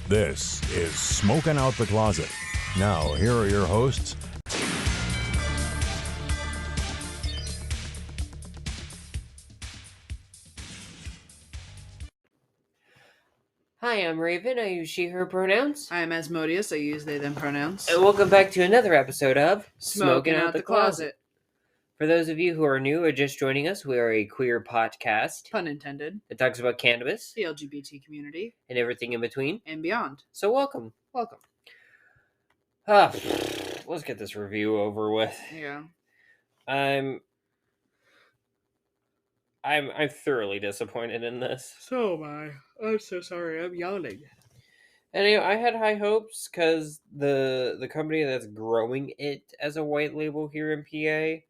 This is Smoking Out the Closet. Now, here are your hosts. Hi, I'm Rayven. I use she, her pronouns. I'm Asmodeus. I use they, them pronouns. And welcome back to another episode of Smoking Out the Closet. For those of you who are new or just joining us, we are a queer podcast Pun intended. that talks about cannabis, The LGBT community. and everything in between. And beyond. So welcome. Welcome. Let's get this review over with. Yeah. I'm thoroughly disappointed in this. So am I. I'm so sorry. I'm yawning. Anyway, I had high hopes because the company that's growing it as a white label here in PA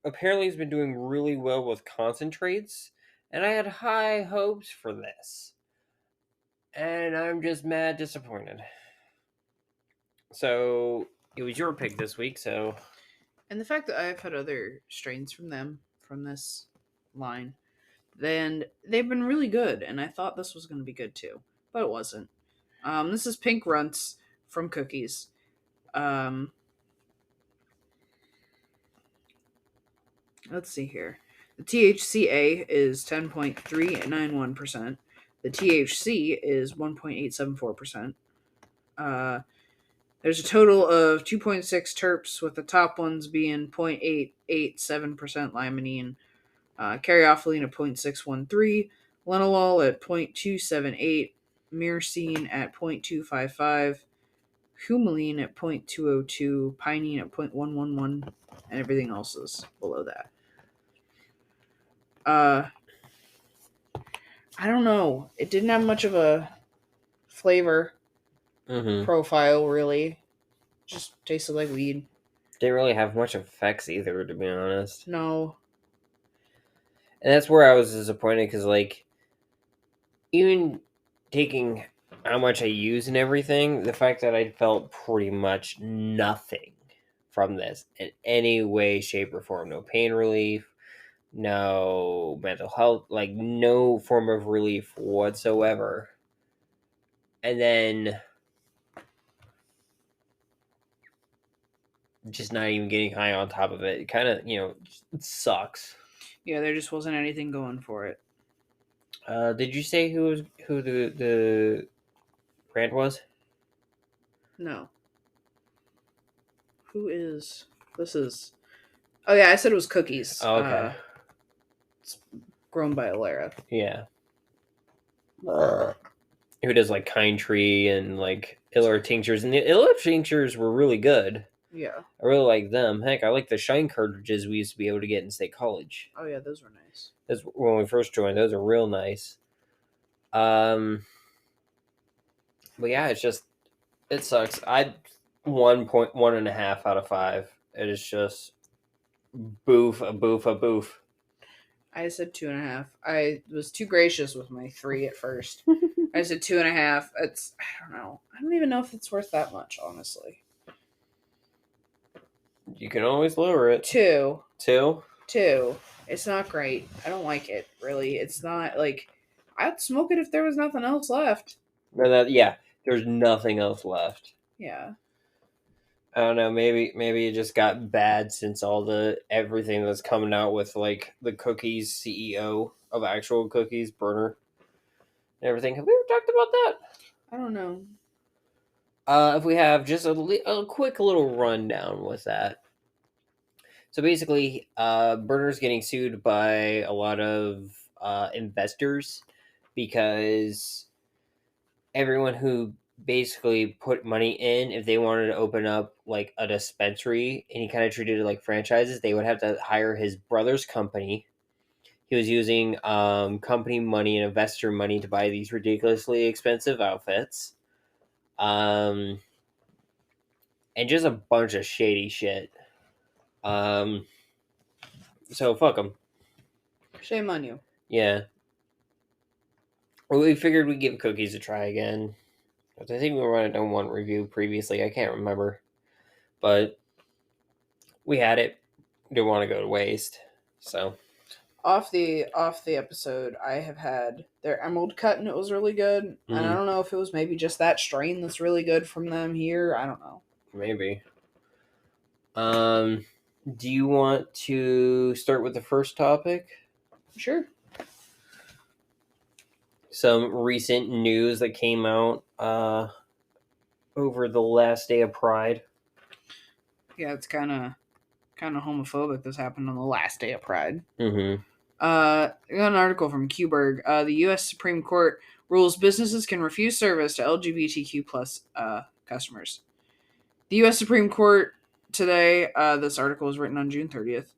apparently has been doing really well with concentrates, and I had high hopes for this. And I'm just mad disappointed. So, it was your pick this week, so... And the fact that I've had other strains from them, from this line, then they've been really good, and I thought this was going to be good too, but it wasn't. This is Pink Runtz from Cookies. Let's see here. The THCA is 10.391%. The THC is 1.874%. There's a total of 2.6 terps, with the top ones being 0.887% limonene, caryophyllene at 0.613, linalool at 0.278, myrcene at 0.255, humulene at 0.202, pinene at 0.111, and everything else is below that. I don't know. It didn't have much of a flavor profile, really. Just tasted like weed. Didn't really have much effects either, to be honest. No. And that's where I was disappointed, because, like, even taking how much I use and everything, the fact that I felt pretty much nothing from this in any way, shape, or form. No pain relief, no mental health, like, no form of relief whatsoever. And then just not even getting high on top of it. It kind of, it sucks. Yeah, there just wasn't anything going for it. Did you say who the brand was? No. Who is... This is... Oh, yeah, I said it was Cookies. Oh, okay. It's grown by Alara. Yeah. Who does, like, Kind Tree and, like, Iller tinctures. And the Iller tinctures were really good. Yeah. I really like them. Heck, I like the Shine cartridges we used to be able to get in State College. Oh, yeah, those were nice. When we first joined, those are real nice. But yeah, it sucks. 1.1.5 out of 5. It is just boof, a boof, a boof. I said 2.5. I was too gracious with my 3 at first. I said 2.5. I don't know. I don't even know if it's worth that much, honestly. You can always lower it. 2. 2? 2. It's not great. I don't like it, really. It's not, like... I'd smoke it if there was nothing else left. Yeah, there's nothing else left. Yeah. I don't know, maybe it just got bad since everything that's coming out with, like, the Cookies CEO of actual Cookies, Burner, and everything. Have we ever talked about that? I don't know. If we have just a quick little rundown with that. So basically, Burner's getting sued by a lot of investors because everyone who basically put money in, if they wanted to open up, like, a dispensary, and he kind of treated it like franchises, they would have to hire his brother's company. He was using company money and investor money to buy these ridiculously expensive outfits. And just a bunch of shady shit. So fuck them. Shame on you. Yeah. Well, we figured we'd give Cookies a try again. I think we might have done one review previously. I can't remember. But we had it. Didn't want to go to waste. So. off the episode, I have had their emerald cut and it was really good. And I don't know if it was maybe just that strain that's really good from them here. I don't know. Maybe. Do you want to start with the first topic? Sure. Some recent news that came out over the last day of Pride. Yeah, it's kind of homophobic. This happened on the last day of Pride. Mm-hmm. I got an article from Qberg. The U.S. Supreme Court rules businesses can refuse service to LGBTQ plus customers. The U.S. Supreme Court today, this article was written on June 30th,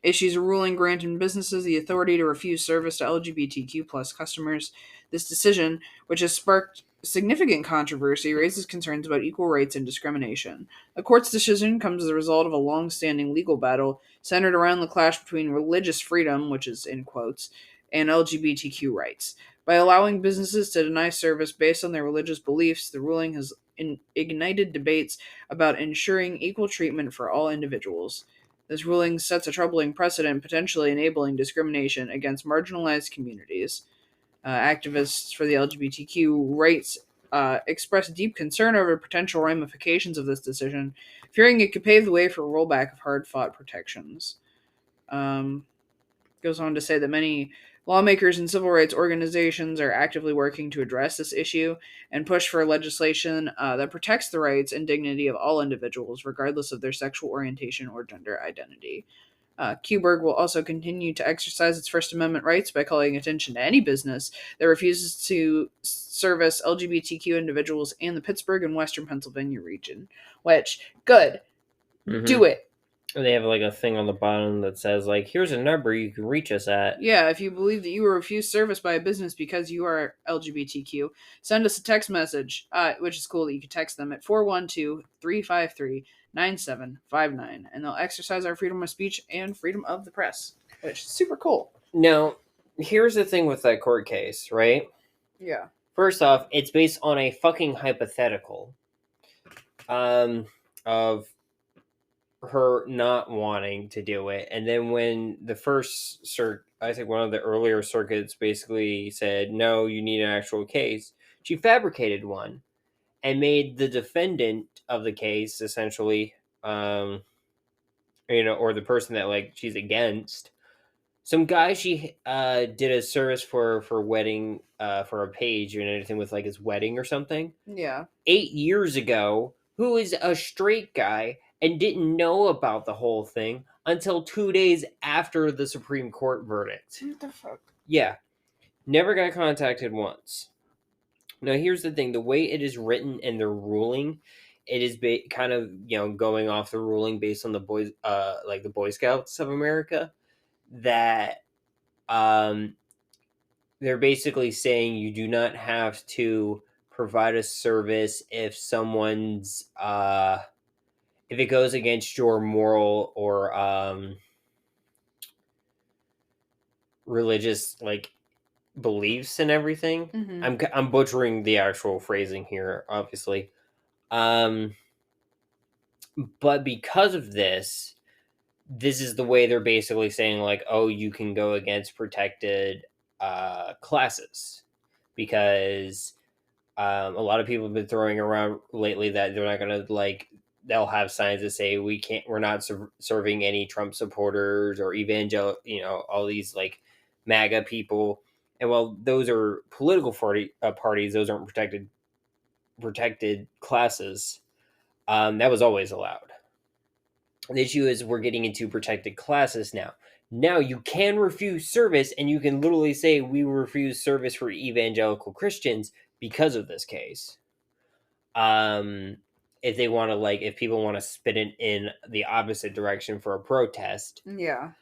issues a ruling granting businesses the authority to refuse service to LGBTQ plus customers. This decision, which has sparked significant controversy, raises concerns about equal rights and discrimination. The court's decision comes as a result of a long-standing legal battle centered around the clash between religious freedom, which is in quotes, and LGBTQ rights. By allowing businesses to deny service based on their religious beliefs, the ruling has ignited debates about ensuring equal treatment for all individuals. This ruling sets a troubling precedent, potentially enabling discrimination against marginalized communities. Activists for the LGBTQ rights expressed deep concern over potential ramifications of this decision, fearing it could pave the way for a rollback of hard-fought protections. Goes on to say that many lawmakers and civil rights organizations are actively working to address this issue and push for legislation that protects the rights and dignity of all individuals, regardless of their sexual orientation or gender identity. Qberg will also continue to exercise its First Amendment rights by calling attention to any business that refuses to service LGBTQ individuals in the Pittsburgh and Western Pennsylvania region. Which, good. Mm-hmm. Do it. They have like a thing on the bottom that says like, here's a number you can reach us at. Yeah, if you believe that you were refused service by a business because you are LGBTQ, send us a text message, which is cool that you can text them at 412-353-9759, and they'll exercise our freedom of speech and freedom of the press, which is super cool. Now, here's the thing with that court case, right? Yeah. First off, it's based on a fucking hypothetical of her not wanting to do it. And then when the first I think one of the earlier circuits basically said, no, you need an actual case, she fabricated one and made the defendant of the case essentially, or the person that like she's against, some guy she did a service for wedding for a page and anything with like his wedding or something. Yeah. 8 years ago, who is a straight guy and didn't know about the whole thing until 2 days after the Supreme Court verdict. What the fuck? Yeah. Never got contacted once. Now, here's the thing. The way it is written in the ruling, it is kind of, going off the ruling based on the boys, like the Boy Scouts of America, that they're basically saying you do not have to provide a service if someone's if it goes against your moral or religious like beliefs and everything. Mm-hmm. I'm butchering the actual phrasing here, obviously, but because of this is the way they're basically saying like, oh, you can go against protected classes, because a lot of people have been throwing around lately that they're not gonna like. They'll have signs that say we're not serving any Trump supporters or all these like MAGA people. And while those are political parties, those aren't protected classes. That was always allowed. The issue is we're getting into protected classes now. Now you can refuse service, and you can literally say we refuse service for evangelical Christians because of this case. If they want to, if people want to spin it in the opposite direction for a protest. Yeah.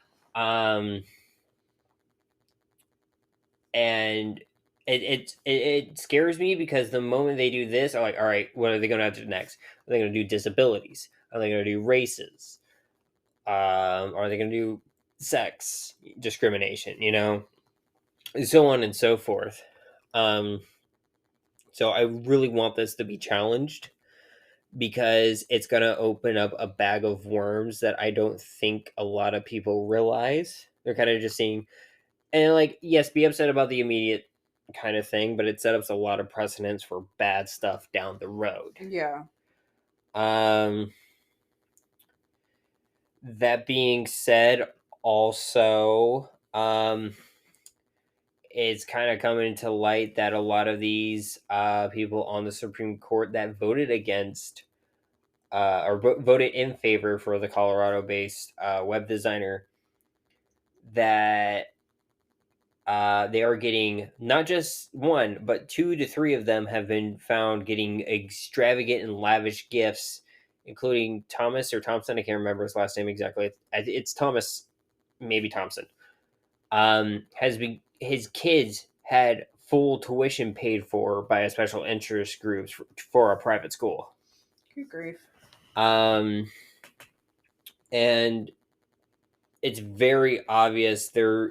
And it scares me, because the moment they do this, I'm like, all right, what are they going to have to do next? Are they going to do disabilities? Are they going to do races? Are they going to do sex discrimination? And so on and so forth. So I really want this to be challenged, because it's going to open up a bag of worms that I don't think a lot of people realize. They're kind of just seeing, and like, yes, be upset about the immediate kind of thing, but it sets up a lot of precedents for bad stuff down the road. Yeah. That being said, also, it's kind of coming to light that a lot of these people on the Supreme Court that voted against voted in favor for the Colorado-based web designer, that they are getting not just one, but 2 to 3 of them have been found getting extravagant and lavish gifts, including Thomas or Thompson. I can't remember his last name exactly. It's Thomas, maybe Thompson. His kids had full tuition paid for by a special interest groups for a private school. Good grief. And it's very obvious they're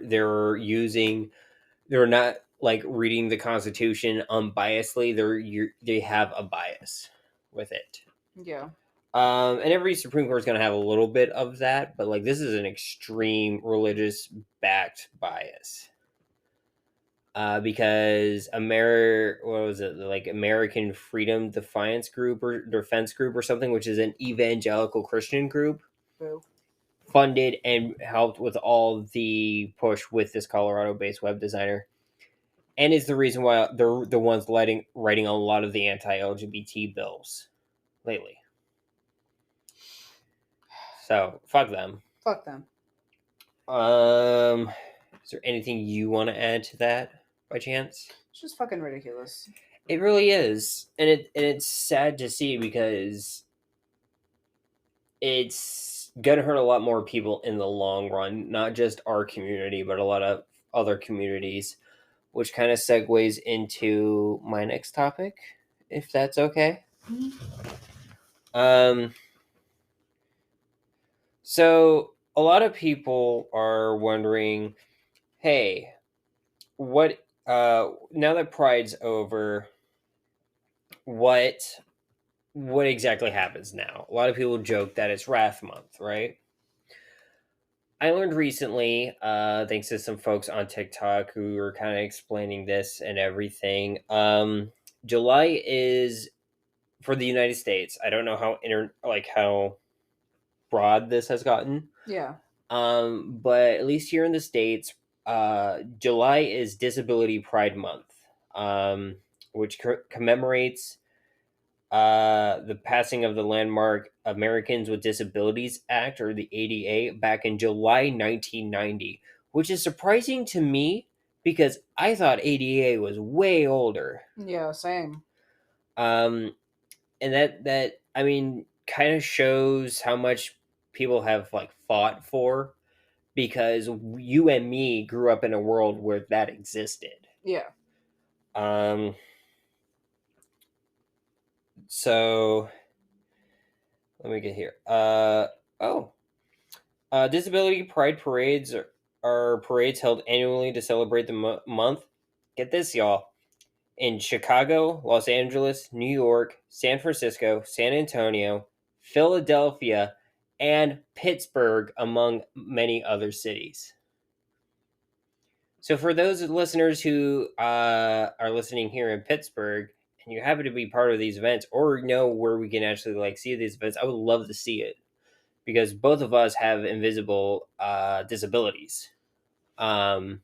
not like reading the Constitution unbiasedly. They have a bias with it. Yeah. And every Supreme Court is going to have a little bit of that, but like this is an extreme religious backed bias. Because American Freedom Defense Group or something, which is an evangelical Christian group, Boo. funded and helped with all the push with this Colorado-based web designer, and is the reason why they're the ones writing a lot of the anti-LGBT bills lately. So fuck them. Fuck them. Is there anything you want to add to that by chance? It's just fucking ridiculous. It really is, and it's sad to see because it's gonna hurt a lot more people in the long run, not just our community, but a lot of other communities, which kind of segues into my next topic, if that's okay. So a lot of people are wondering, hey, what now that Pride's over, what exactly happens now? A lot of people joke that it's Wrath Month, right? I learned recently, thanks to some folks on TikTok who are kind of explaining this and everything. July is for the United States. I don't know how broad this has gotten. Yeah. But at least here in the States, July is Disability Pride Month, which commemorates the passing of the landmark Americans with Disabilities Act, or the ADA, back in July 1990, which is surprising to me because I thought ADA was way older. Yeah, same. And that I mean kind of shows how much people have like fought for, because you and me grew up in a world where that existed. Yeah. So let me get here. Disability Pride parades are parades held annually to celebrate the month. Get this, y'all. In Chicago, Los Angeles, New York, San Francisco, San Antonio, Philadelphia, and Pittsburgh, among many other cities. So for those listeners who are listening here in Pittsburgh, and you happen to be part of these events or know where we can actually like see these events, I would love to see it, because both of us have invisible disabilities. And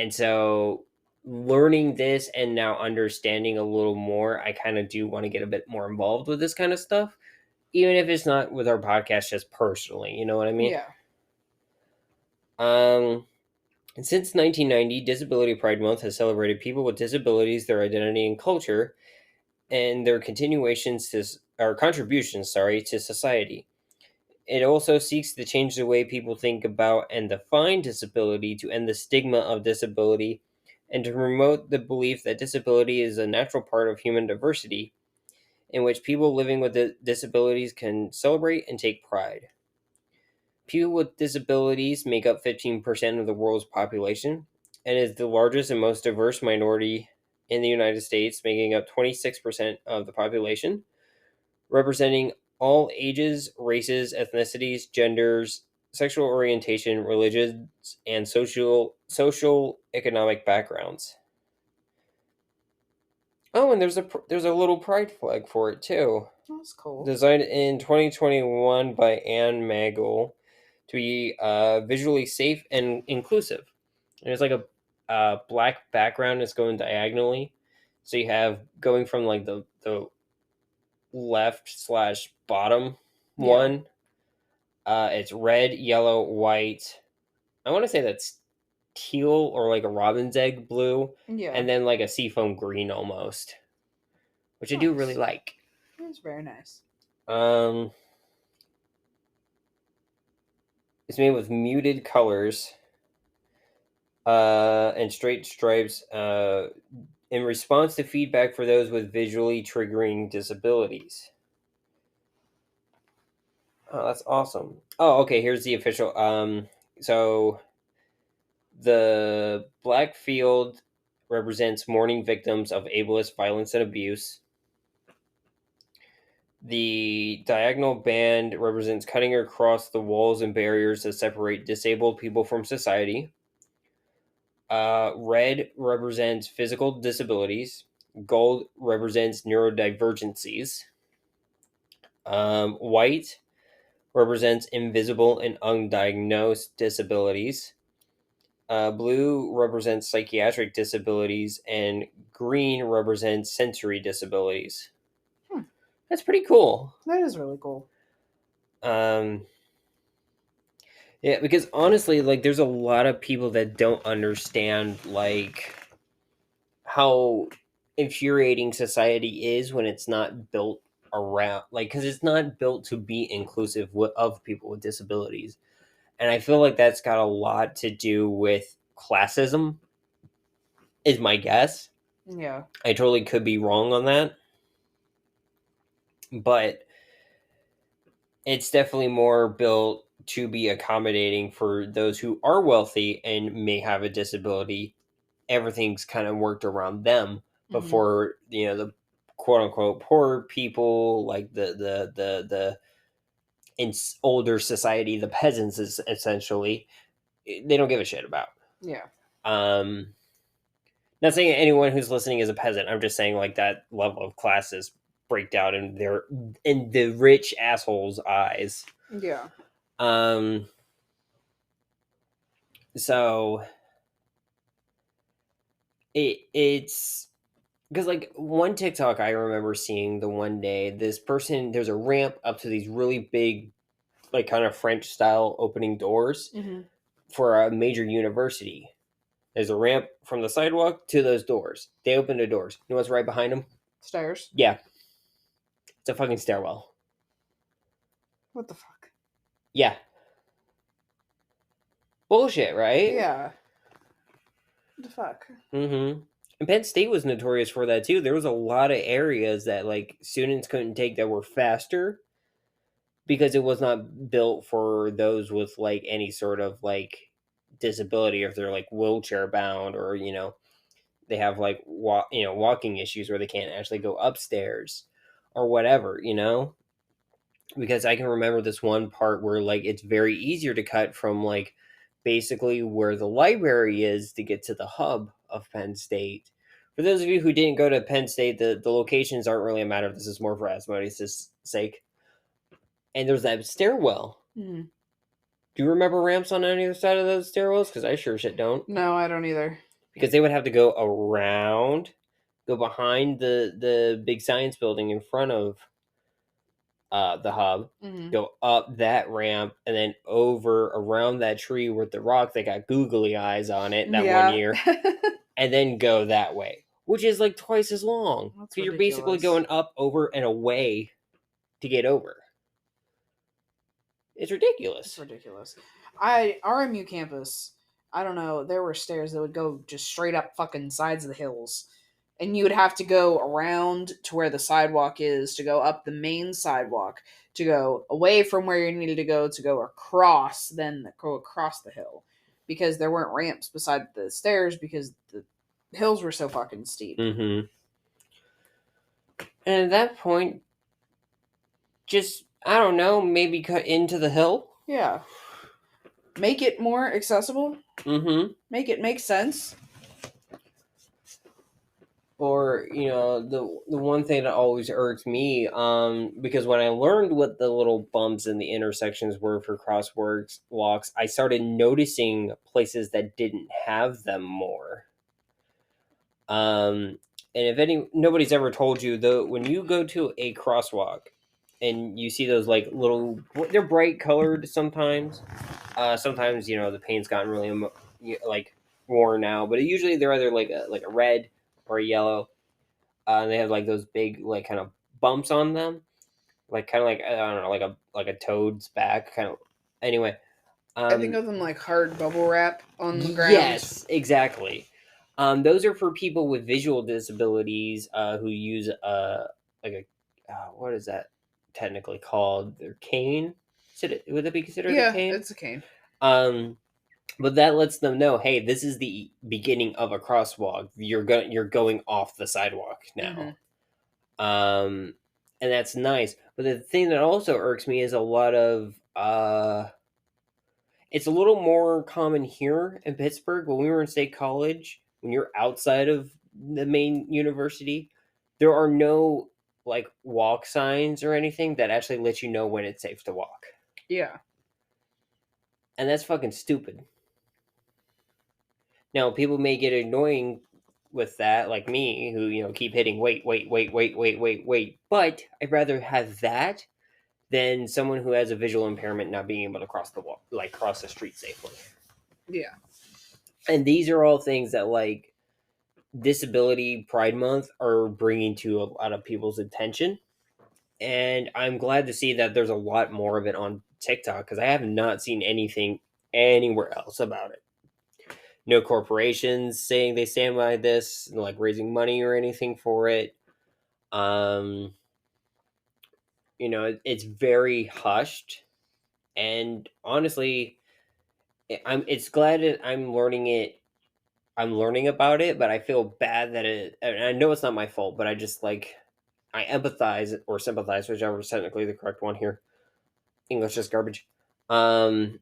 so learning this and now understanding a little more, I kind of do want to get a bit more involved with this kind of stuff, even if it's not with our podcast, just personally, you know what I mean? Yeah. And since 1990, Disability Pride Month has celebrated people with disabilities, their identity and culture, and their contributions to society. It also seeks to change the way people think about and define disability, to end the stigma of disability, and to promote the belief that disability is a natural part of human diversity, in which people living with disabilities can celebrate and take pride. People with disabilities make up 15% of the world's population, and is the largest and most diverse minority in the United States, making up 26% of the population, representing all ages, races, ethnicities, genders, sexual orientation, religious, and social economic backgrounds. Oh, and there's a little pride flag for it too. That's cool. Designed in 2021 by Anne Magel to be visually safe and inclusive. And it's like a black background that's going diagonally. So you have going from like the left/bottom one. It's red, yellow, white. I want to say that's teal or like a robin's egg blue. Yeah. And then like a seafoam green almost. Which I do really like. It's very nice. It's made with muted colors and straight stripes in response to feedback for those with visually triggering disabilities. Oh, that's awesome. Oh, okay, here's the official. So the black field represents mourning victims of ableist violence and abuse. The diagonal band represents cutting across the walls and barriers that separate disabled people from society. Red represents physical disabilities. Gold represents neurodivergencies. White represents invisible and undiagnosed disabilities. Blue represents psychiatric disabilities, and green represents sensory disabilities. That's pretty cool. That is really cool. Yeah, because honestly, like, there's a lot of people that don't understand, like, how infuriating society is when it's not built around, like, because it's not built to be inclusive of people with disabilities. And I feel like that's got a lot to do with classism, is my guess. Yeah. I totally could be wrong on that. But it's definitely more built to be accommodating for those who are wealthy and may have a disability. Everything's kind of worked around them. But for, the quote unquote poor people, like the in older society, the peasants is essentially, they don't give a shit about. Yeah. Not saying anyone who's listening is a peasant. I'm just saying, like, that level of classes breakdown in the rich assholes' eyes. Yeah. So it's because, like, one TikTok I remember seeing the one day, this person, there's a ramp up to these really big, like, kind of French style opening doors for a major university. There's a ramp from the sidewalk to those doors. They open the doors. You know what's right behind them? Stairs. Yeah. It's a fucking stairwell. What the fuck? Yeah. Bullshit, right? Yeah. What the fuck? Mm-hmm. And Penn State was notorious for that too. There was a lot of areas that, like, students couldn't take that were faster because it was not built for those with, like, any sort of, like, disability, if they're, like, wheelchair bound, or they have, like, walking issues where they can't actually go upstairs or whatever, because I can remember this one part where, like, it's very easier to cut from, like, basically where the library is to get to the hub of Penn State. For those of you who didn't go to Penn State, the locations aren't really a matter. This is more for Asmodeus' sake. And there's that stairwell. Mm. Do you remember ramps on any other side of those stairwells? Because I sure shit don't. No, I don't either. Because they would have to go around, go behind the big science building in front of the hub, go up that ramp, and then over around that tree with the rock that got googly eyes on it that 1 year, and then go that way, which is like twice as long. Because you're basically going up, over, and away to get over. It's ridiculous. It's ridiculous. RMU campus, I don't know, there were stairs that would go just straight up fucking sides of the hills. And you would have to go around to where the sidewalk is, to go up the main sidewalk, to go away from where you needed to go across, then go across the hill. Because there weren't ramps beside the stairs because the hills were so fucking steep. Mm-hmm. And at that point, just, I don't know, maybe cut into the hill? Yeah. Make it more accessible. Mm-hmm. Make it make sense. Or, the one thing that always irked me, because when I learned what the little bumps and the intersections were for crossworks walks, I started noticing places that didn't have them more. And if nobody's ever told you, though, when you go to a crosswalk and you see those like little, they're bright colored sometimes. Sometimes the paint's gotten really like worn out, but usually they're either like a red or a yellow. And they have like those big like kind of bumps on them, like kind of like I don't know, like a toad's back kind of. Anyway, I think of them like hard bubble wrap on the ground. Yes, exactly. Those are for people with visual disabilities who use like a what is that technically called? Their cane. Would that be considered a cane? Yeah, it's a cane. But that lets them know, hey, this is the beginning of a crosswalk. You're going off the sidewalk now. And that's nice. But the thing that also irks me is a lot of it's a little more common here in Pittsburgh. When we were in State College, when you're outside of the main university, there are no like walk signs or anything that actually let you know when it's safe to walk. Yeah. And that's fucking stupid. Now, people may get annoying with that, like me, who keep hitting wait. But I'd rather have that than someone who has a visual impairment not being able to cross the street safely. Yeah. And these are all things that like Disability Pride Month are bringing to a lot of people's attention. And I'm glad to see that there's a lot more of it on TikTok because I have not seen anything anywhere else about it. No corporations saying they stand by this, like raising money or anything for it. It's very hushed, and honestly, it's glad that I'm learning it. I'm learning about it, but I feel bad that and I know it's not my fault, but I just I empathize or sympathize, whichever is technically the correct one here. English is garbage. But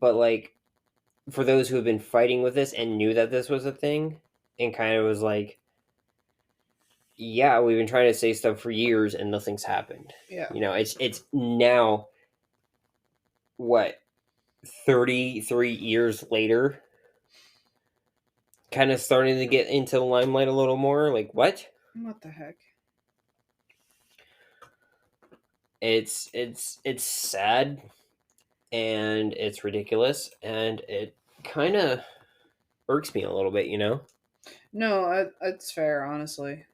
like, for those who have been fighting with this and knew that this was a thing and kind of was like, yeah, we've been trying to say stuff for years and nothing's happened. Yeah. It's now what 33 years later kind of starting to get into the limelight a little more. Like, what the heck? It's sad and it's ridiculous and it kind of irks me a little bit, No, it's fair, honestly.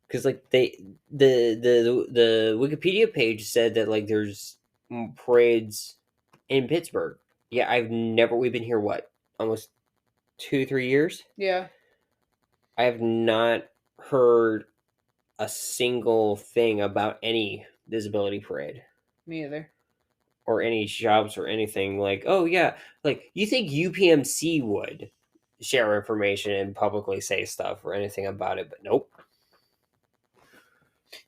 Because like the Wikipedia page said that like there's parades in Pittsburgh. Yeah, we've been here what, almost 2-3 years? Yeah. I have not heard a single thing about any disability parade. Me either. Or any shops or anything. Like, oh yeah, like you think UPMC would share information and publicly say stuff or anything about it, but nope.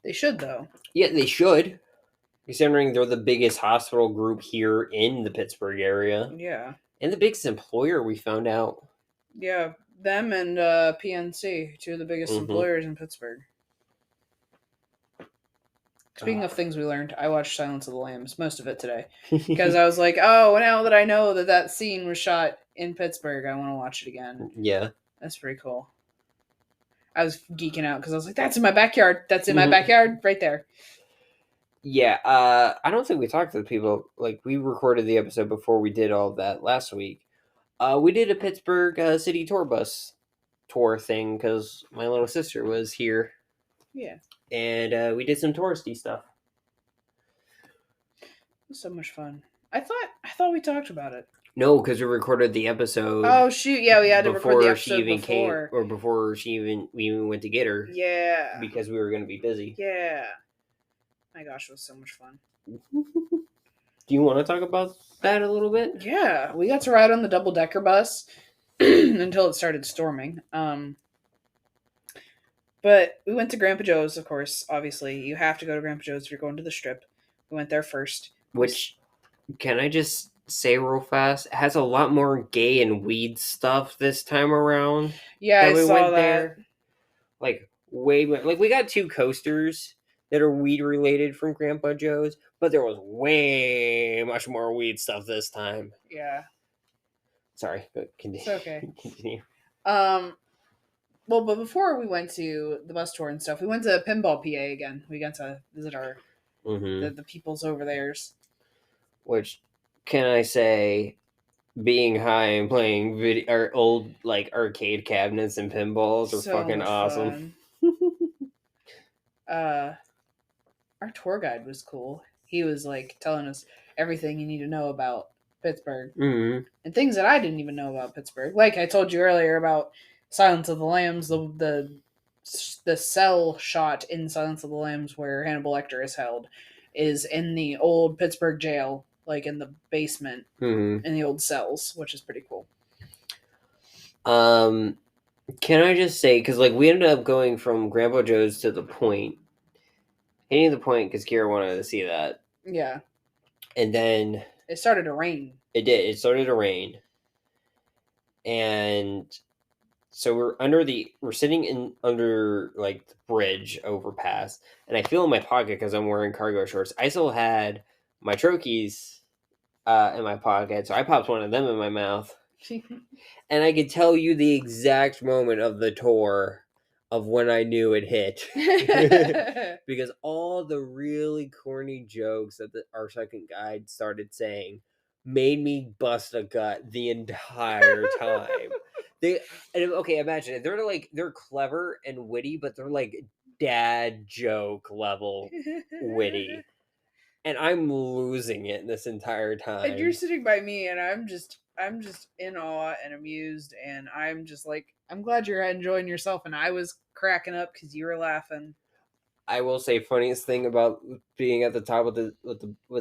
They should though. Yeah, they should. Considering they're the biggest hospital group here in the Pittsburgh area. Yeah. And the biggest employer, we found out. Yeah, them and PNC, two of the biggest employers in Pittsburgh. Speaking of things we learned, I watched Silence of the Lambs, most of it today. Because I was like, oh, now that I know that scene was shot in Pittsburgh, I want to watch it again. Yeah. That's pretty cool. I was geeking out because I was like, that's in my backyard. That's in my backyard right there. Yeah, I don't think we talked to the people. Like, we recorded the episode before we did all that last week. We did a Pittsburgh city tour bus tour thing because my little sister was here. Yeah. And we did some touristy stuff. It was so much fun. I thought we talked about it. No, because we recorded the episode. Oh shoot! Yeah, we had to record the episode before we even went to get her. Yeah. Because we were going to be busy. Yeah. My gosh, it was so much fun. Do you want to talk about that a little bit? Yeah, we got to ride on the double-decker bus until it started storming. But we went to Grandpa Joe's, of course, obviously. You have to go to Grandpa Joe's if you're going to the Strip. We went there first. Which, can I just say real fast, it has a lot more gay and weed stuff this time around. Yeah, I we saw went that. there. Like way more, like we got 2 coasters that are weed related from Grandpa Joe's, but there was way much more weed stuff this time. Yeah. Sorry, but It's okay. continue. Well, but before we went to the bus tour and stuff, we went to Pinball PA again. We got to visit the peoples over there's. Which, can I say, being high and playing or old like arcade cabinets and pinballs are So fucking much awesome. Our tour guide was cool. He was like telling us everything you need to know about Pittsburgh Mm-hmm. and things that I didn't even know about Pittsburgh. Like I told you earlier about Silence of the Lambs, the cell shot in Silence of the Lambs where Hannibal Lecter is held is in the old Pittsburgh jail, like in the basement in the old cells, which is pretty cool. Can I just say, because like we ended up going from Grandpa Joe's to the Point, hitting the Point because Kira wanted to see that. Yeah. And then it started to rain. It did. It started to rain. And so we're sitting under like the bridge overpass, and I feel in my pocket because I'm wearing cargo shorts. I still had my trochees in my pocket, so I popped one of them in my mouth. And I could tell you the exact moment of the tour of when I knew it hit. Because all the really corny jokes that our second guide started saying made me bust a gut the entire time. Imagine it. They're clever and witty, but they're like dad joke level witty. And I'm losing it this entire time. And you're sitting by me, and I'm just in awe and amused, and I'm just like, I'm glad you're enjoying yourself, and I was cracking up because you were laughing. I will say, funniest thing about being at the top with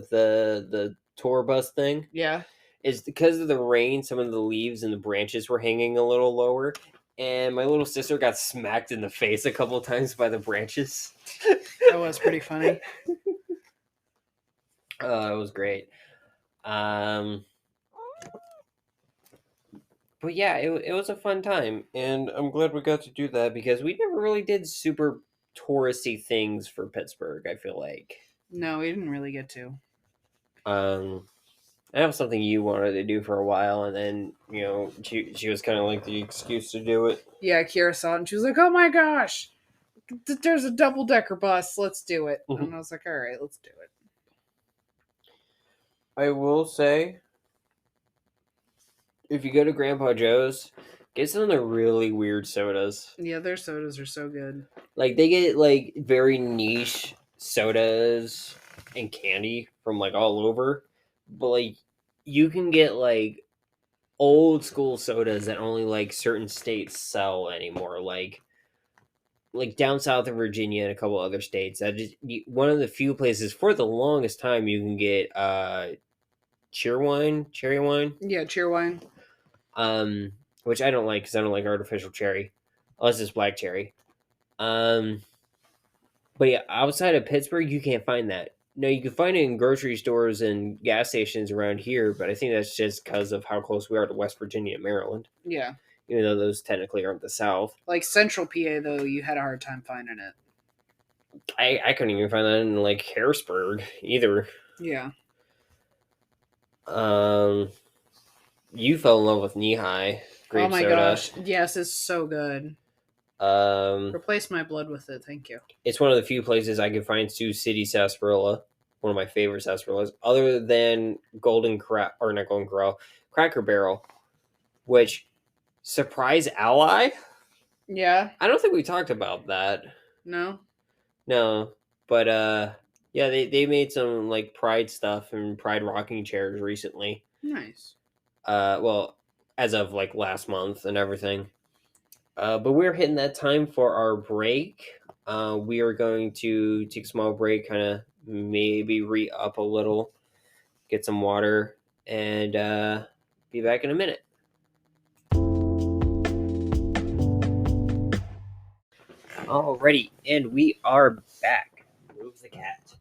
the tour bus thing, yeah, is because of the rain. Some of the leaves and the branches were hanging a little lower, and my little sister got smacked in the face a couple of times by the branches. That was pretty funny. It was great. But yeah, it was a fun time, and I'm glad we got to do that because we never really did super touristy things for Pittsburgh, I feel like. No, we didn't really get to. That was something you wanted to do for a while, and then, she was kind of like the excuse to do it. Yeah, Kira saw it, and she was like, oh my gosh, there's a double-decker bus, let's do it. Mm-hmm. And I was like, all right, let's do it. I will say, if you go to Grandpa Joe's, get some of the really weird sodas. Yeah, their sodas are so good. Like, they get, like, very niche sodas and candy from, like, all over. But, like, you can get, like, old school sodas that only, like, certain states sell anymore. Like down south of Virginia and a couple other states. That is one of the few places for the longest time you can get cherry wine. Yeah, cherry wine. Which I don't like because I don't like artificial cherry, unless it's black cherry. But yeah, outside of Pittsburgh, you can't find that. No, you can find it in grocery stores and gas stations around here, but I think that's just because of how close we are to West Virginia and Maryland. Yeah. Even though those technically aren't the South. Like Central PA, though, you had a hard time finding it. I couldn't even find that in, like, Harrisburg either. Yeah. You fell in love with Knee High grape oh my soda. Gosh. Yes, it's so good. Replace my blood with it, thank you. It's one of the few places I can find Sioux City sarsaparilla. One of my favorite sarsaparillas. Other than Cracker Barrel. Which... Surprise Ally? Yeah. I don't think we talked about that. No. But yeah, they made some like Pride stuff and Pride rocking chairs recently. Nice. Well, as of like last month and everything. But we're hitting that time for our break. We are going to take a small break, kind of maybe re-up a little, get some water, and be back in a minute. Alrighty, and we are back. Move the cat.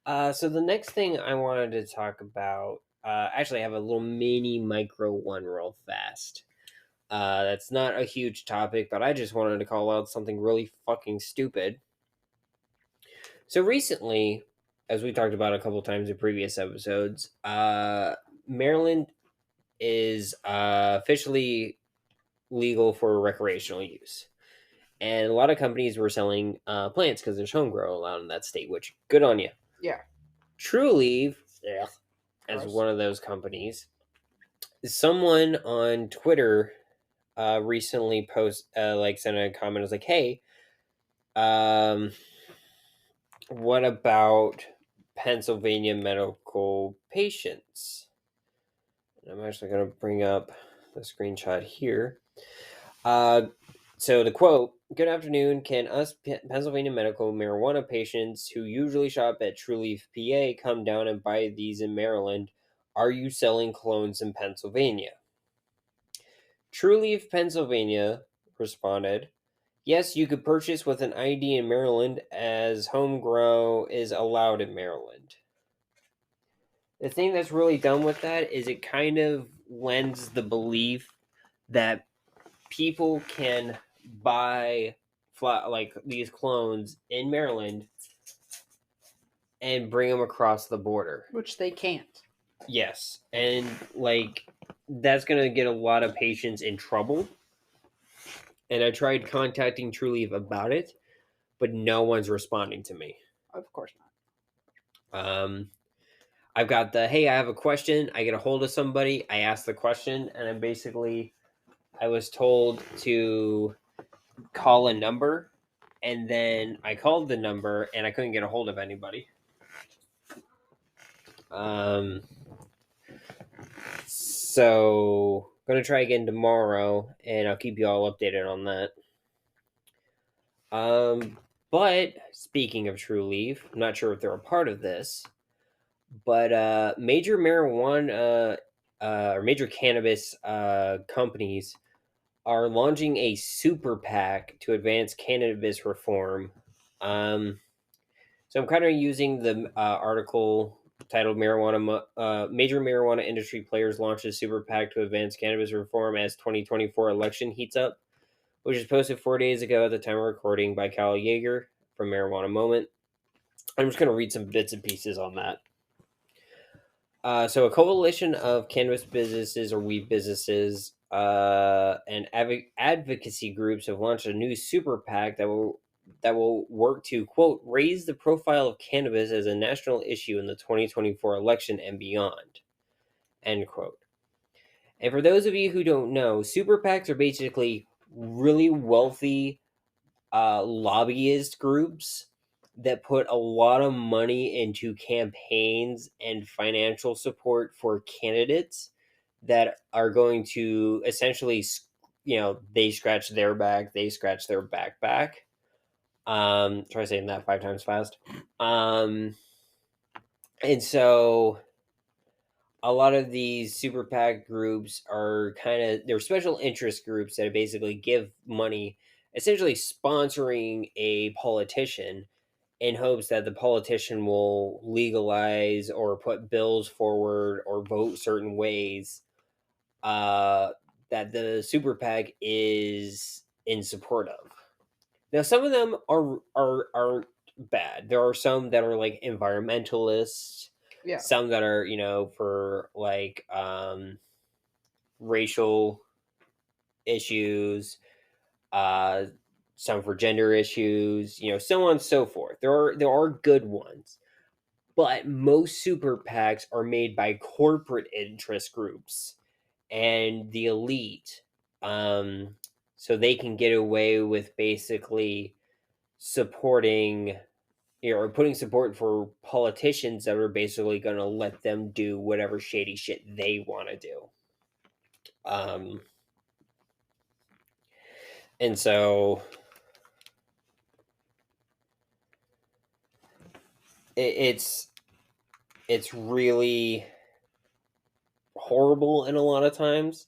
So the next thing I wanted to talk about, actually, I have a little mini micro one real fast. That's not a huge topic, but I just wanted to call out something really fucking stupid. So recently, as we talked about a couple times in previous episodes, Maryland is officially legal for recreational use. And a lot of companies were selling plants because there's homegrow allowed in that state, which good on you. Yeah. Trulieve, as Gross. one of those companies, someone on Twitter recently sent a comment. Was like, "Hey, what about Pennsylvania medical patients?" And I'm actually going to bring up the screenshot here. So the quote, "Good afternoon. Can us Pennsylvania medical marijuana patients who usually shop at Trulieve, PA, come down and buy these in Maryland? Are you selling clones in Pennsylvania?" Trulieve, Pennsylvania responded, "Yes, you could purchase with an ID in Maryland as homegrow is allowed in Maryland." The thing that's really dumb with that is it kind of lends the belief that people can buy like these clones in Maryland and bring them across the border. Which they can't. Yes, and like that's gonna get a lot of patients in trouble. And I tried contacting Trulieve about it, but no one's responding to me. Of course not. I've got the hey, I have a question. I get a hold of somebody. I ask the question, and I was told to call a number, and then I called the number, and I couldn't get a hold of anybody. So I'm gonna try again tomorrow, and I'll keep you all updated on that. But speaking of Trulieve, I'm not sure if they're a part of this, but major marijuana or major cannabis companies are launching a super PAC to advance cannabis reform. So I'm kind of using the article titled Major Marijuana Industry Players Launches Super PAC to Advance Cannabis Reform as 2024 Election Heats Up, which was posted 4 days ago at the time of recording by Kyle Yeager from Marijuana Moment. I'm just going to read some bits and pieces on that. So a coalition of cannabis businesses or weed businesses and advocacy groups have launched a new super PAC that will work to, quote, raise the profile of cannabis as a national issue in the 2024 election and beyond, end quote. And for those of you who don't know, super PACs are basically really wealthy lobbyist groups that put a lot of money into campaigns and financial support for candidates that are going to essentially, they scratch their back, they scratch their back. Try saying that 5 times fast. And so a lot of these super PAC groups are they're special interest groups that basically give money, essentially sponsoring a politician in hopes that the politician will legalize or put bills forward or vote certain ways that the super PAC is in support of. Now, some of them aren't bad. There are some that are like environmentalists. Yeah. Some that are for like racial issues. Some for gender issues. So on and so forth. There are good ones, but most super PACs are made by corporate interest groups and the elite. So they can get away with basically supporting or putting support for politicians that are basically going to let them do whatever shady shit they want to do. And so it's really horrible in a lot of times.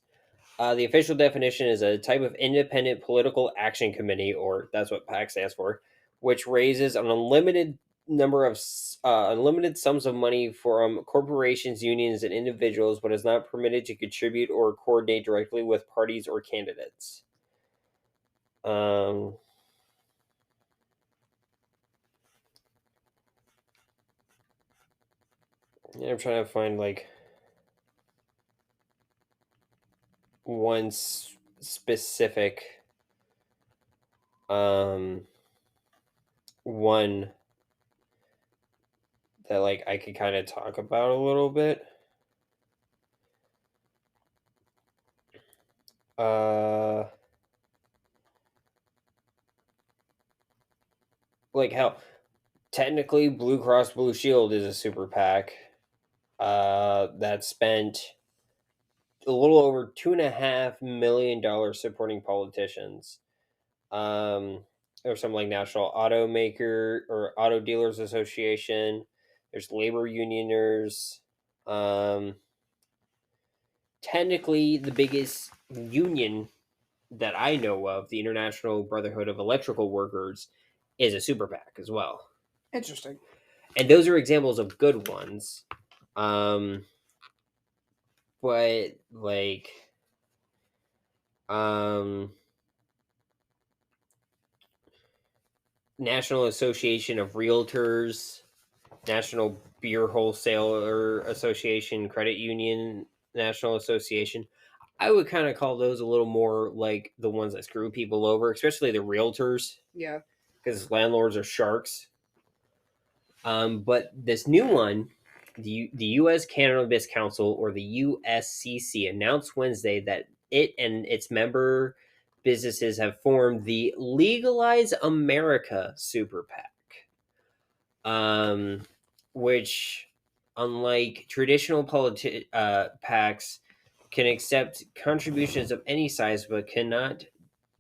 The official definition is a type of independent political action committee, or that's what PAC stands for, which raises an unlimited unlimited sums of money from corporations, unions, and individuals, but is not permitted to contribute or coordinate directly with parties or candidates. Yeah, I'm trying to find like one specific one that like I could kind of talk about a little bit. Like how technically Blue Cross Blue Shield is a super PAC that spent a little over $2.5 million supporting politicians. There's some like National Automaker or Auto Dealers Association. There's labor unioners. Technically, the biggest union that I know of, the International Brotherhood of Electrical Workers, is a super PAC as well. Interesting. And those are examples of good ones. But like National Association of Realtors, National Beer Wholesaler Association, Credit Union National Association. I would kind of call those a little more like the ones that screw people over, especially the realtors. Yeah. Because landlords are sharks. But this new one, the U.S. Cannabis Council, or the USCC, announced Wednesday that it and its member businesses have formed the Legalize America Super PAC, which, unlike traditional PACs, can accept contributions of any size but cannot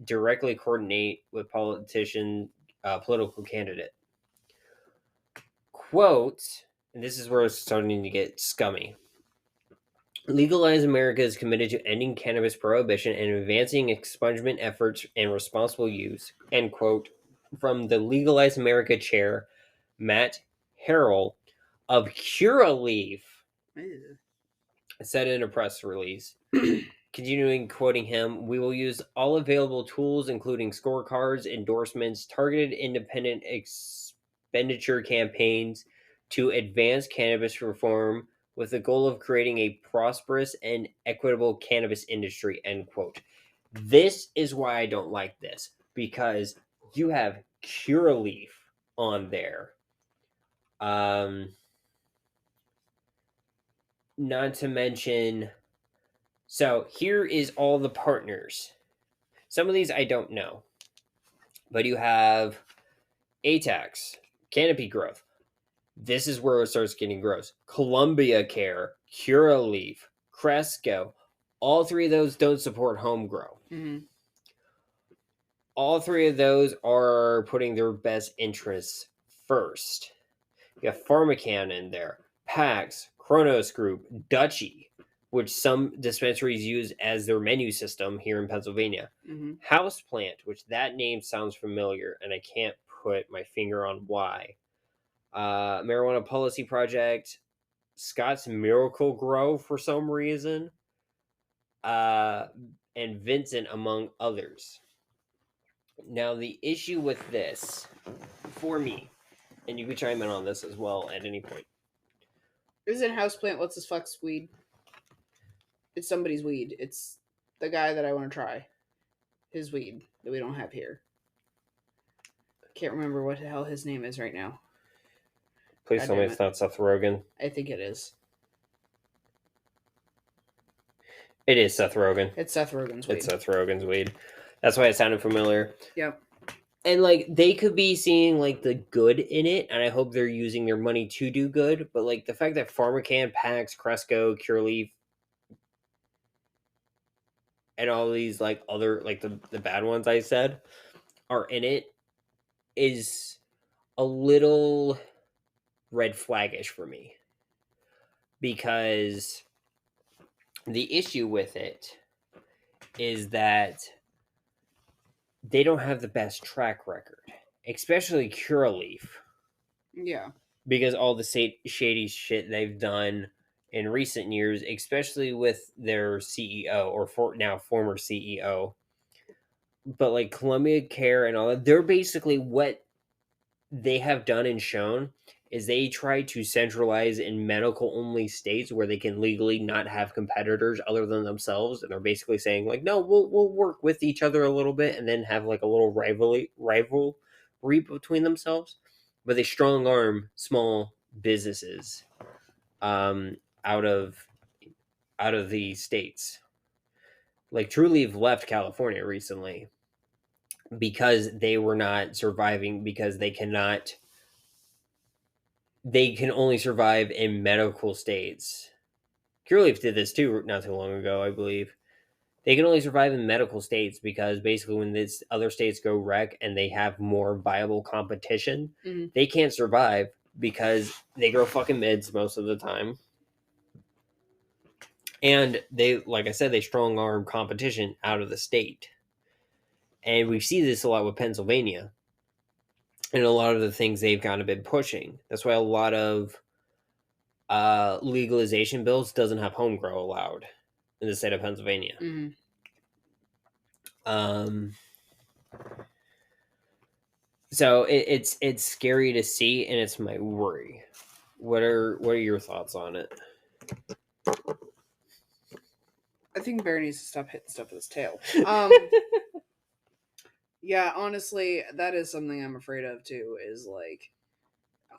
directly coordinate with political candidate. Quote, and this is where it's starting to get scummy. Legalize America is committed to ending cannabis prohibition and advancing expungement efforts and responsible use, end quote, from the Legalize America chair, Matt Harrell of Curaleaf, said in a press release. Continuing quoting him, we will use all available tools, including scorecards, endorsements, targeted independent expenditure campaigns, to advance cannabis reform with the goal of creating a prosperous and equitable cannabis industry, end quote. This is why I don't like this, because you have Curaleaf on there. Not to mention, so here is all the partners. Some of these I don't know, but you have ATAX, Canopy Growth. This is where it starts getting gross. Columbia Care, Curaleaf, Cresco. All three of those don't support homegrow. Mm-hmm. All three of those are putting their best interests first. You have PharmaCann in there, PAX, Kronos Group, Dutchy, which some dispensaries use as their menu system here in Pennsylvania. Mm-hmm. Houseplant, which that name sounds familiar, and I can't put my finger on why. Marijuana Policy Project, Scott's Miracle Grow for some reason, and Vincent, among others. Now, the issue with this, for me, and you can chime in on this as well at any point. Isn't Houseplant what's his fuck's weed? It's somebody's weed. It's the guy that I want to try. His weed that we don't have here. Can't remember what the hell his name is right now. Please tell me it's not Seth Rogen. I think it is. It is Seth Rogen. It's Seth Rogen's weed. It's Seth Rogen's weed. That's why it sounded familiar. Yep. And like they could be seeing like the good in it, and I hope they're using their money to do good. But like the fact that PharmaCann, PAX, Cresco, Curaleaf, and all these like other like the bad ones I said are in it is a little red flaggish for me, because the issue with it is that they don't have the best track record, especially Curaleaf. Yeah. because all the shady shit they've done in recent years, especially with their CEO or now former CEO. But like Columbia Care and all that, they're basically what they have done and shown is they try to centralize in medical only states where they can legally not have competitors other than themselves, and they're basically saying like, no, we'll work with each other a little bit and then have like a little rivalry between themselves, but they strong arm small businesses out of the states. Like Trulieve left California recently because they were not surviving, because they can only survive in medical states. Cureleaf did this too not too long ago, I believe. They can only survive in medical states because basically when these other states go rec and they have more viable competition, they can't survive because they grow fucking mids most of the time. And they, like I said, they strong arm competition out of the state. And we see this a lot with Pennsylvania and a lot of the things they've kind of been pushing. That's why a lot of legalization bills doesn't have homegrow allowed in the state of Pennsylvania. So it's scary to see, and it's my worry. What are your thoughts on it? I think Bear needs to stop hitting stuff with his tail. Yeah, honestly, that is something I'm afraid of too, is like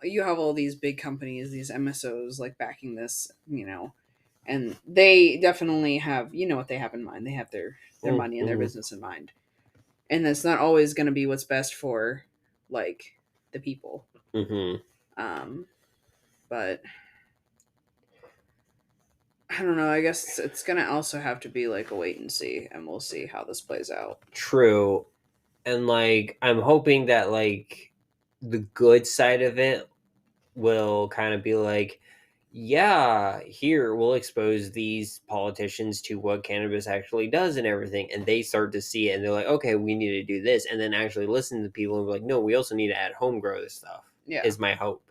you have all these big companies, these MSOs like backing this, and they definitely have, what they have in mind. They have their money and their business in mind. And that's not always going to be what's best for like the people. But I don't know. I guess it's going to also have to be like a wait and see, and we'll see how this plays out. True. And like I'm hoping that like the good side of it will kind of be like, yeah, here we'll expose these politicians to what cannabis actually does and everything, and they start to see it and they're like, okay, we need to do this, and then actually listen to people and be like, no, we also need to add homegrow this stuff. Is my hope.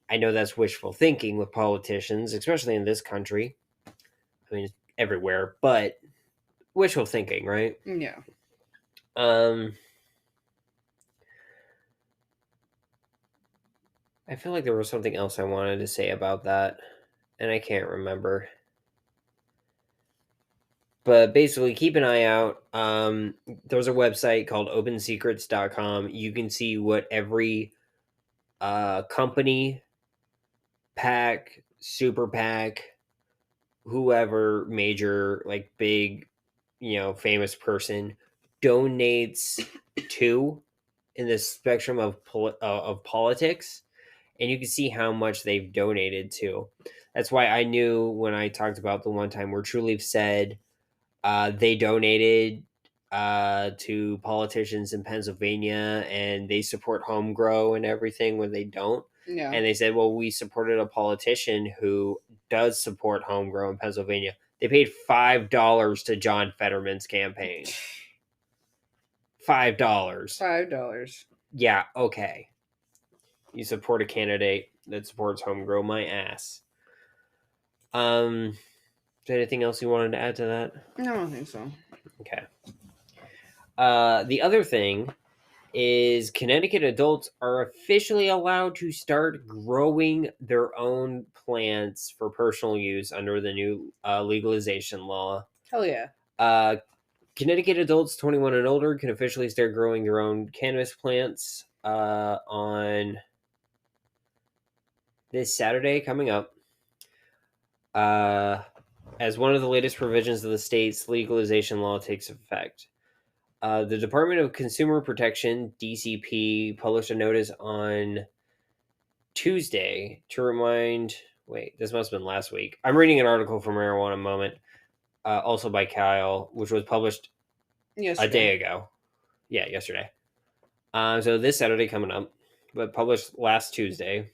I know that's wishful thinking with politicians, especially in this country. I mean, everywhere, but wishful thinking, right? Yeah. I feel like there was something else I wanted to say about that, and I can't remember. But basically, keep an eye out. There's a website called opensecrets.com. You can see what every company, PAC, Super PAC, whoever major, like big, famous person donates to in the spectrum of politics, and you can see how much they've donated to. That's why I knew when I talked about the one time where TrueLeaf said they donated to politicians in Pennsylvania and they support homegrow and everything when they don't. Yeah. And they said, well, we supported a politician who does support homegrow in Pennsylvania. They paid $5 to John Fetterman's campaign. $5. $5. Yeah, okay. You support a candidate that supports homegrow, my ass. Is there anything else you wanted to add to that? No, I don't think so. Okay. The other thing is Connecticut adults are officially allowed to start growing their own plants for personal use under the new legalization law. Hell yeah. Connecticut adults 21 and older can officially start growing their own cannabis plants on this Saturday coming up. As one of the latest provisions of the state's legalization law takes effect. The Department of Consumer Protection, DCP, published a notice on Tuesday to remind... Wait, this must have been last week. I'm reading an article from Marijuana Moment, also by Kyle, which was published a day ago. Yeah, yesterday. So this Saturday coming up, but published last Tuesday.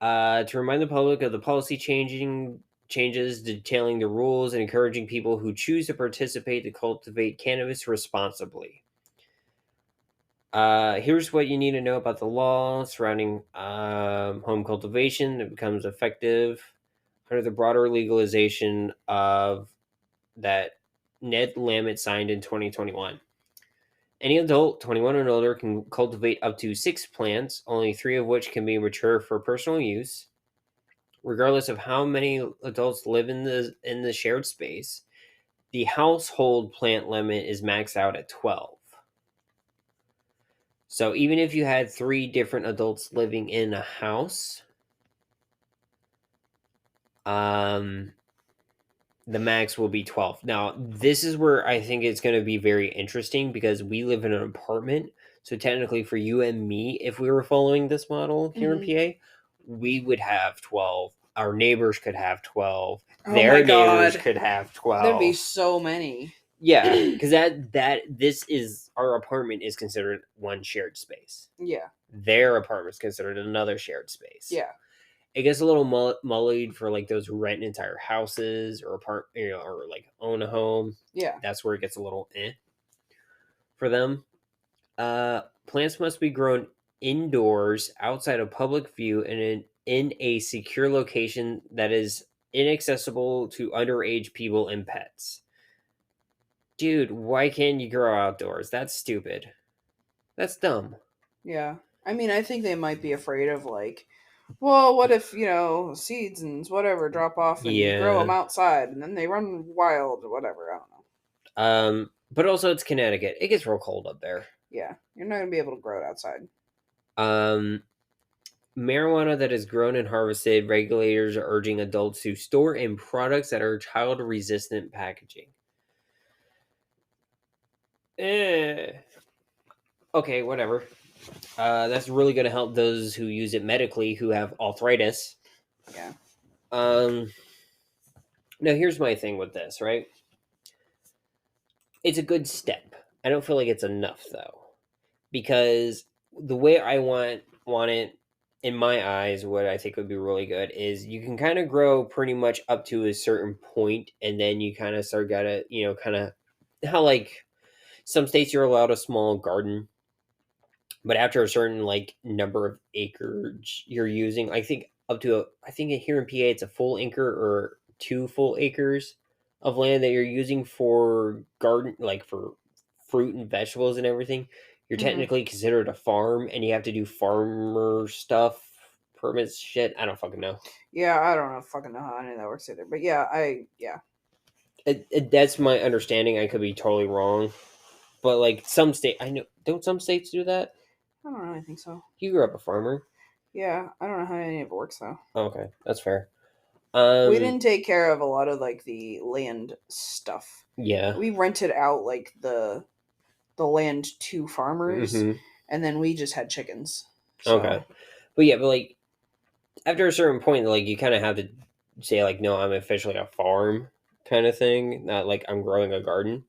To remind the public of the policy changes detailing the rules and encouraging people who choose to participate to cultivate cannabis responsibly. Here's what you need to know about the law surrounding home cultivation. It becomes effective under the broader legalization of that Ned Lamont signed in 2021. Any adult 21 and older can cultivate up to 6 plants, only 3 of which can be mature for personal use. Regardless of how many adults live in the shared space, the household plant limit is maxed out at 12. So even if you had 3 different adults living in a house, the max will be 12. Now, this is where I think it's going to be very interesting because we live in an apartment. So technically for you and me, if we were following this model here in PA, we would have 12. Our neighbors could have 12. Their neighbors could have 12. There'd be so many. Yeah, because our apartment is considered one shared space. Yeah. Their apartment is considered another shared space. Yeah. It gets a little mullied for like those rent entire houses or or like own a home. Yeah. That's where it gets a little for them. Plants must be grown indoors outside of public view and in a secure location that is inaccessible to underage people and pets. Dude, why can't you grow outdoors? That's stupid. That's dumb. Yeah. I mean, I think they might be afraid of like, well, what if, seeds and whatever drop off and you grow them outside and then they run wild or whatever. I don't know. But also it's Connecticut. It gets real cold up there. Yeah. You're not going to be able to grow it outside. Marijuana that is grown and harvested, regulators are urging adults to store in products that are child-resistant packaging. Okay, whatever. That's really going to help those who use it medically who have arthritis. Yeah. Now, here's my thing with this, right? It's a good step. I don't feel like it's enough, though. Because the way I want it, in my eyes, what I think would be really good is you can kind of grow pretty much up to a certain point, and then you kind of start kind of how like some states you're allowed a small garden, but after a certain like number of acres you're using, I think here in PA it's a full acre or 2 full acres of land that you're using for garden, like for fruit and vegetables and everything. You're technically considered a farm, and you have to do farmer stuff, permits, shit. I don't fucking know. Yeah, I don't fucking know how any of that works either. But yeah, that's my understanding. I could be totally wrong, but like some don't some states do that? I don't really think so. You grew up a farmer. Yeah, I don't know how any of it works though. Okay, that's fair. We didn't take care of a lot of like the land stuff. Yeah, we rented out like the land to farmers, and then we just had chickens. So. Okay, but like after a certain point, like you kind of have to say like, no, I'm officially a farm kind of thing, not like I'm growing a garden.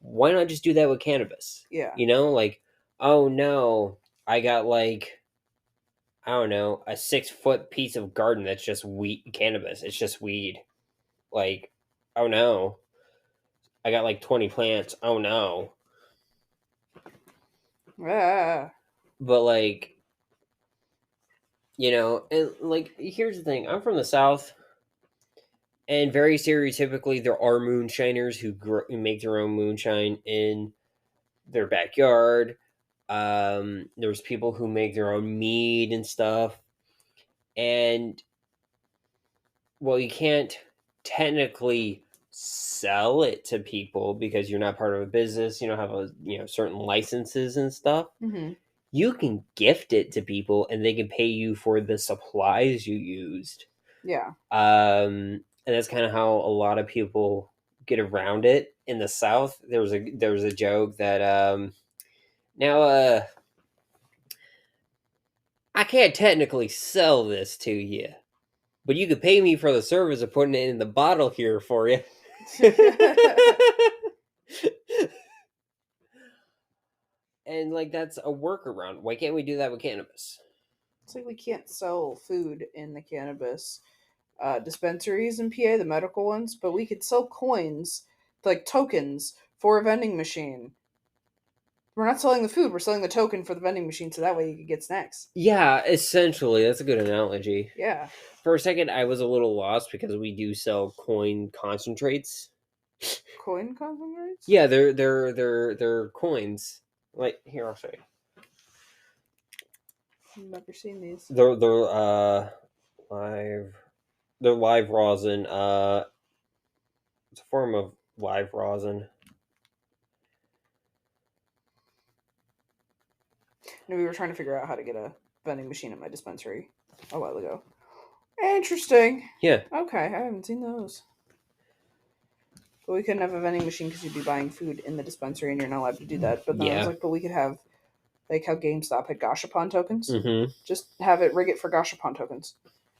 Why not just do that with cannabis? Yeah, like, oh no, I got like, I don't know, a 6-foot piece of garden that's just cannabis. It's just weed. Like, oh no, I got like 20 plants. Oh no. Yeah. But like, and like, here's the thing. I'm from the South, and very stereotypically, there are moonshiners who make their own moonshine in their backyard. There's people who make their own mead and stuff. And, well, you can't technically sell it to people because you're not part of a business. You don't have certain licenses and stuff. You can gift it to people and they can pay you for the supplies you used. Yeah. And that's kind of how a lot of people get around it in the South. There was a joke that I can't technically sell this to you, but you could pay me for the service of putting it in the bottle here for you. And like that's a workaround. Why can't we do that with cannabis? It's like we can't sell food in the cannabis dispensaries in PA, the medical ones, but we could sell coins, like tokens, for a vending machine. We're not selling the food. We're selling the token for the vending machine, so that way you can get snacks. Yeah, essentially. That's a good analogy. Yeah. For a second, I was a little lost because we do sell coin concentrates. Coin concentrates? Yeah, they're coins. Like, here, I'll show you. I've never seen these. They're live. They're live rosin. It's a form of live rosin. No, we were trying to figure out how to get a vending machine at my dispensary a while ago. Interesting. Yeah. Okay, I haven't seen those. But we couldn't have a vending machine because you'd be buying food in the dispensary and you're not allowed to do that. But then I was Yeah. like, but we could have, like how GameStop had Gashapon tokens. Mm-hmm. Just have it, rig it for Gashapon tokens.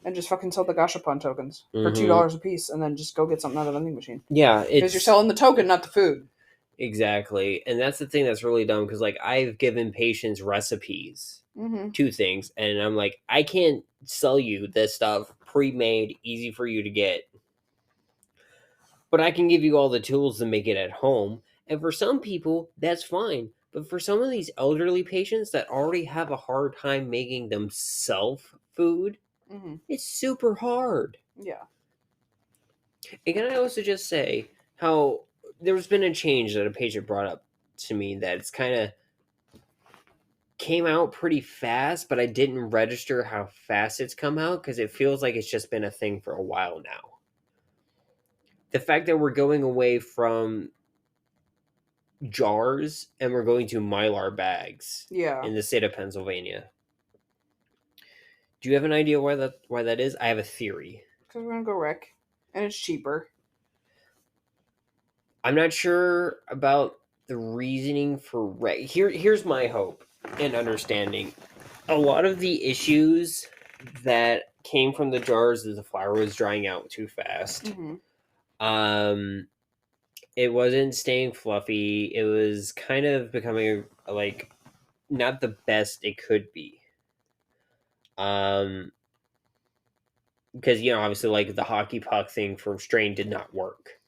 And just fucking sell the Gashapon tokens for Mhm. $2 a piece and then just go get something out of the vending machine. Yeah, Because you're selling the token, not the food. Exactly. And that's the thing that's really dumb because, like, I've given patients recipes, Mm-hmm. 2 things, and I'm like, I can't sell you this stuff pre-made, easy for you to get. But I can give you all the tools to make it at home. And for some people, that's fine. But for some of these elderly patients that already have a hard time making themselves food, Mm-hmm. it's super hard. Yeah. And can I also just say how there's been a change that a patient brought up to me that it's kind of came out pretty fast, but I didn't register how fast it's come out because it feels like it's just been a thing for a while now. The fact that we're going away from jars and we're going to Mylar bags Yeah. in the state of Pennsylvania. Do you have an idea why that is? I have a theory. Because we're going to go wreck. And it's cheaper. I'm not sure about the reasoning for here's my hope and understanding. A lot of the issues that came from the jars is the flour was drying out too fast. Mm-hmm. It wasn't staying fluffy. It was kind of becoming like not the best it could be. Because obviously like the hockey puck thing for strain did not work.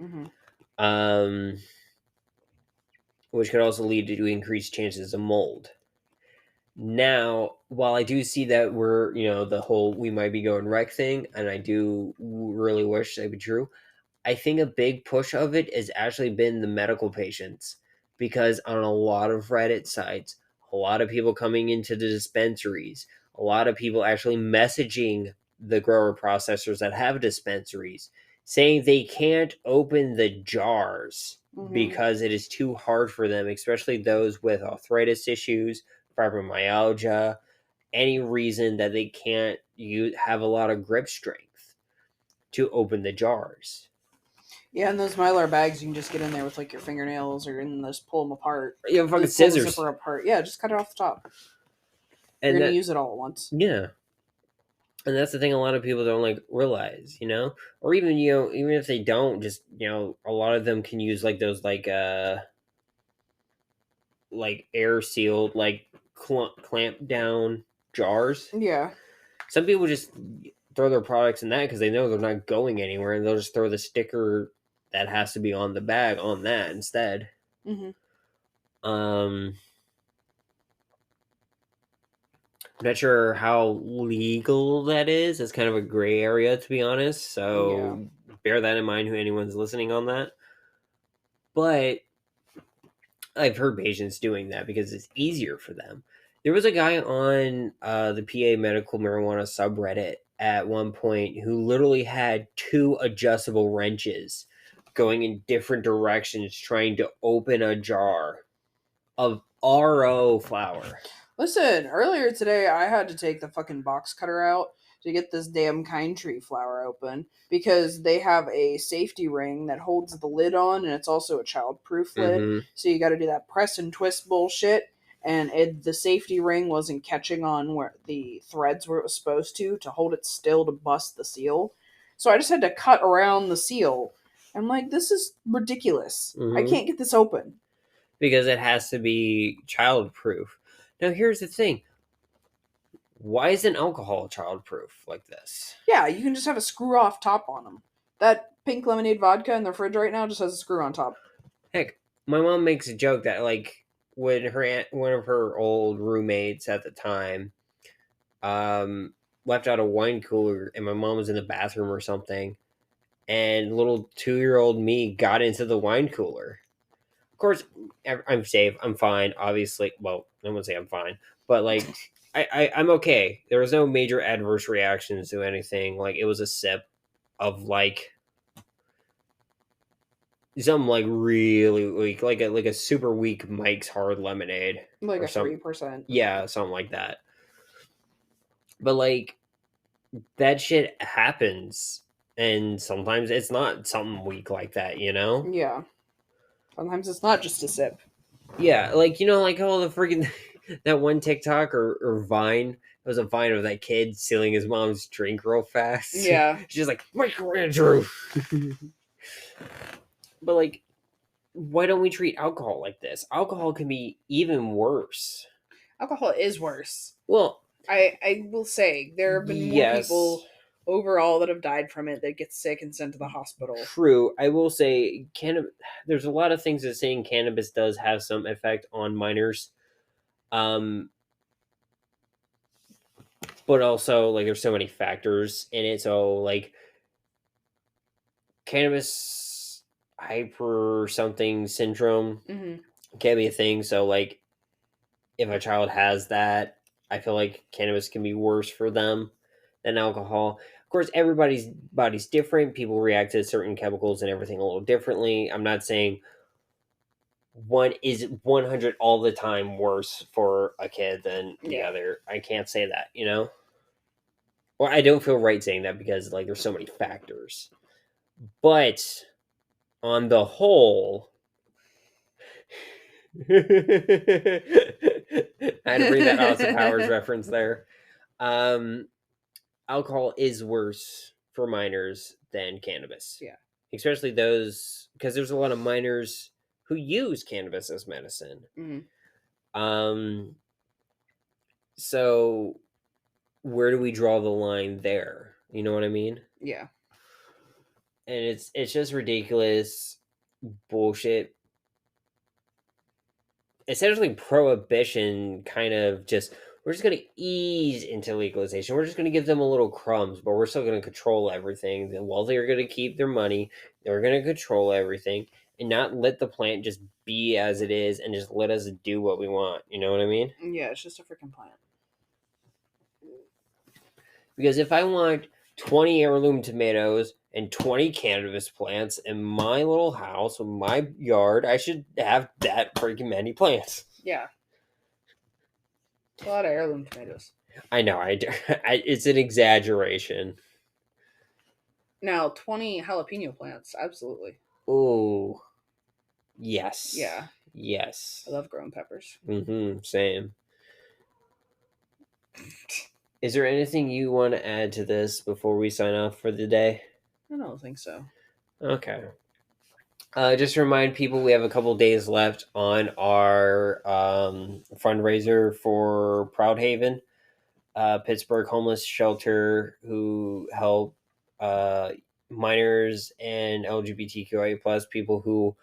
Mm-hmm. Which could also lead to increased chances of mold. Now, while I do see that we're, the whole we might be going wreck thing, and I do really wish that would be true, I think a big push of it has actually been the medical patients. Because on a lot of Reddit sites, a lot of people coming into the dispensaries, a lot of people actually messaging the grower processors that have dispensaries, saying they can't open the jars because it is too hard for them, especially those with arthritis issues, fibromyalgia, any reason that they can't have a lot of grip strength to open the jars. Yeah, and those Mylar bags, you can just get in there with like your fingernails or and just pull them apart. You have fucking Just pull the scissors. zipper apart. Yeah, just cut it off the top. And You're going to use it all at once. Yeah. And that's the thing a lot of people don't realize, or even, even if they don't, just, a lot of them can use those air sealed, clamp down jars. Yeah. Some people just throw their products in that because they know they're not going anywhere, and they'll just throw the sticker that has to be on the bag on that instead. Mm-hmm. I'm not sure how legal that is. It's kind of a gray area, to be honest. So bear that in mind, who anyone's listening on that. But I've heard patients doing that because it's easier for them. There was a guy on the PA medical marijuana subreddit at one point who literally had 2 adjustable wrenches going in different directions trying to open a jar of RO flour. Listen, earlier today I had to take the fucking box cutter out to get this damn Kind Tree flower open because they have a safety ring that holds the lid on, and it's also a child-proof lid. Mhm. So you got to do that press and twist bullshit, and the safety ring wasn't catching on where the threads were it was supposed to hold it still to bust the seal. So I just had to cut around the seal. I'm like, this is ridiculous. I Mhm. can't get this open. Because it has to be child-proof. Now, here's the thing. Why isn't alcohol child-proof like this? Yeah, you can just have a screw-off top on them. That pink lemonade vodka in the fridge right now just has a screw on top. Heck, my mom makes a joke that, when one of her old roommates at the time left out a wine cooler, and my mom was in the bathroom or something, and little 2-year-old me got into the wine cooler. Of course, I'm safe. I'm fine. Obviously, well, I won't say I'm fine, but like I'm okay. There was no major adverse reactions to anything. Like it was a sip of like something like really weak, like a super weak Mike's Hard Lemonade, Like or a 3%. Yeah, something like that. But like that shit happens, and sometimes it's not something weak like that, you know? Yeah. Sometimes it's not just a sip. Yeah, like like all the freaking that one TikTok or Vine. It was a Vine of that kid stealing his mom's drink real fast. Yeah. She's like, Michael Andrew. But like, why don't we treat alcohol like this? Alcohol can be even worse. Alcohol is worse. Well, I will say there have been more people overall that have died from it that get sick and sent to the hospital. True. I will say there's a lot of things that saying cannabis does have some effect on minors. But also like there's so many factors in it. So like cannabis hyper something syndrome can be a thing. So like if a child has that, I feel like cannabis can be worse for them than alcohol. Of course, everybody's body's different. People react to certain chemicals and everything a little differently. I'm not saying one is 100 all the time worse for a kid than the other. I can't say that, Well, I don't feel right saying that because like there's so many factors. But on the whole, I had to bring that Austin Powers reference there. Alcohol is worse for minors than cannabis. Yeah. Especially those, because there's a lot of minors who use cannabis as medicine. So where do we draw the line there? You know what I mean? Yeah. And it's just ridiculous bullshit. Essentially prohibition kind of just, we're just going to ease into legalization. We're just going to give them a little crumbs, but we're still going to control everything. And while they're going to keep their money, they're going to control everything and not let the plant just be as it is and just let us do what we want. You know what I mean? Yeah, it's just a freaking plant. Because if I want 20 heirloom tomatoes and 20 cannabis plants in my little house, in my yard, I should have that freaking many plants. Yeah. It's a lot of heirloom tomatoes. I know, it's an exaggeration. Now, 20 jalapeno plants, absolutely. Ooh. Yes. Yeah. Yes. I love growing peppers. Same. Is there anything you want to add to this before we sign off for the day? I don't think so. Okay. Just to remind people, we have a couple days left on our fundraiser for Proud Haven, Pittsburgh homeless shelter who help minors and LGBTQIA plus people who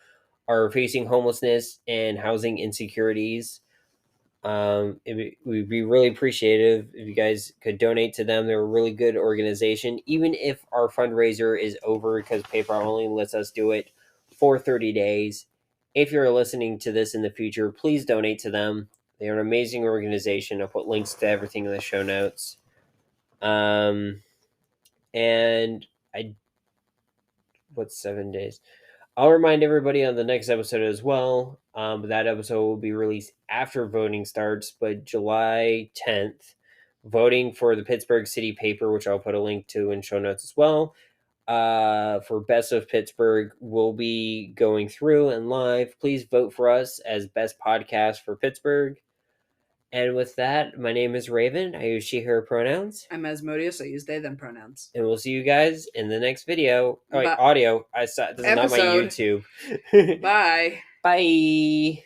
are facing homelessness and housing insecurities. We'd be really appreciative if you guys could donate to them. They're a really good organization. Even if our fundraiser is over because PayPal only lets us do it for 30 days. If you're listening to this in the future, please donate to them. They're an amazing organization. I'll put links to everything in the show notes. What's 7 days? I'll remind everybody on the next episode as well. That episode will be released after voting starts, but July 10th, voting for the Pittsburgh City paper, which I'll put a link to in show notes as well, for Best of Pittsburgh, will be going through and live. Please vote for us as best podcast for Pittsburgh. And with that, my name is Rayven. I use she, her pronouns. I'm Asmodeus. I use they, them pronouns. And we'll see you guys in the next video. Oh, wait, audio. This is not my YouTube. Bye. Bye.